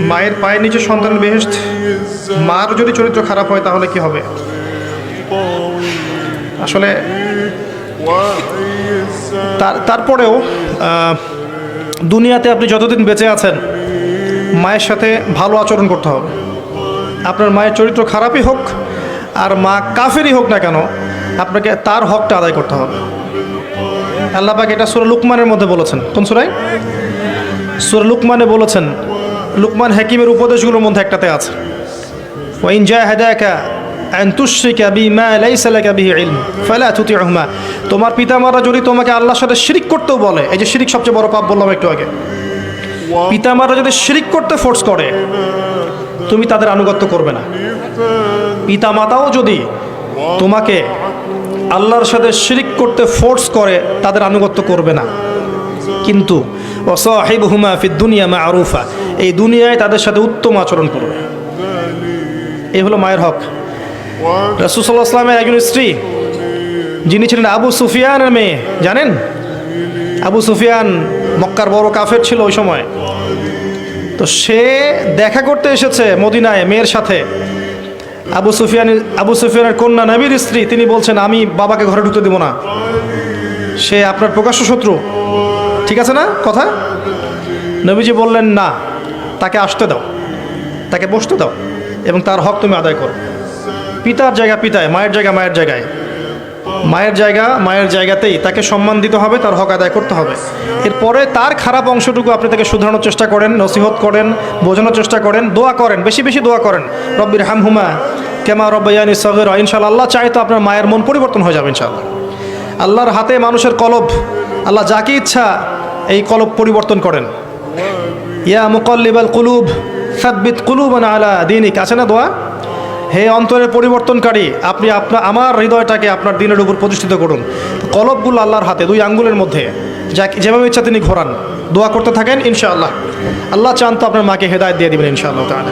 মায়ের পায়ের নিচে সন্তানের বেহেশত। মার যদি চরিত্র খারাপ হয় তাহলে কি হবে? আসলে তারপরেও দুনিয়াতে আপনি যতদিন বেঁচে আছেন মায়ের সাথে ভালো আচরণ করতে হবে। আপনার মায়ের চরিত্র খারাপই হোক আর মা কাফেরই হোক না কেন, আপনাকে তার হকটা আদায় করতে হবে। আল্লাহ পাক এটা সূরা লুকমানের মধ্যে বলেছেন। কোন সূরায়? সূরা লুকমানে বলেছেন। লুকমান হাকিমের উপদেশগুলোর মধ্যে একটাতে আছে, ওয়াইন জাহাদাকা আন তুশরিকা বিমা লাইসা লাকা বিহি ইলম ফালা তুতিউহুমা। তোমার পিতামাতা যদি তোমাকে আল্লাহর সাথে শিরিক করতেও বলে, এই যে শিরিক সবচেয়ে বড় পাপ বললাম একটু আগে, পিতামাতা যদি শিরিক করতে ফোর্স করে তুমি তাদের আনুগত্য করবে না। পিতামাতাও যদি তোমাকে আল্লাহর সাথে শিরিক করতে ফোর্স করে তাদের আনুগত্য করবে না। কিন্তু ওয়াসাহিবহুমা ফিদ দুনিয়া মা'রুফা, এই দুনিয়ায় তাদের সাথে উত্তম আচরণ করবে। এই হলো মায়ের হক। রাসূল সাল্লাল্লাহু আলাইহি ওয়াসাল্লামের একজন স্ত্রী যিনি ছিলেন আবু সুফিয়ানের মেয়ে, জানেন? আবু সুফিয়ান মক্কার বড় কাফের ছিল ওই সময়। তো সে দেখা করতে এসেছে মদিনায় মেয়ের সাথে। আবু সুফিয়ানের কন্যা নবীর স্ত্রী, তিনি বলছেন আমি বাবাকে ঘরে ঢুকতে দেব না, সে আপনার প্রকাশ্য শত্রু। ঠিক আছে না কথা? নবীজি বললেন না, তাকে আসতে দাও, তাকে বসতে দাও এবং তার হক তুমি আদায় করো। পিতার জায়গা পিতায়, মায়ের জায়গা মায়ের জায়গায়, মায়ের জায়গা মায়ের জায়গাতেই তাকে সম্মান দিতে হবে, তার হক আদায় করতে হবে। এরপরে তার খারাপ অংশটুকু আপনি তাকে শুধরানোর চেষ্টা করেন, নসিহত করেন, বোঝানোর চেষ্টা করেন, দোয়া করেন, বেশি বেশি দোয়া করেন, রব্বির হামহুমা কেমা রব্বায়ানি সগীরা। ইনশাআল্লাহ আল্লাহ চায় তো আপনার মায়ের মন পরিবর্তন হয়ে যাবে ইনশাআল্লাহ। আল্লাহর হাতে মানুষের কলব, আল্লাহ যাকে ইচ্ছা এই কলব পরিবর্তন করেন। ইয়া মুকাল্লিবাল কুলুব সাব্বিত কুলুবানা আলা দীনিক, আছে না দোয়া? হে অন্তরের পরিবর্তনকারী, আপনি আমার হৃদয়টাকে আপনার দিনের উপর প্রতিষ্ঠিত করুন। কলবগুলো আল্লাহর হাতে, দুই আঙ্গুলের মধ্যে, যেভাবে ইচ্ছা তিনি ঘোরান। দোয়া করতে থাকেন, ইনশাআল্লাহ আল্লাহ চান তো আপনার মাকে হেদায়েত দিয়ে দিবেন ইনশাআল্লাহ তাআলা।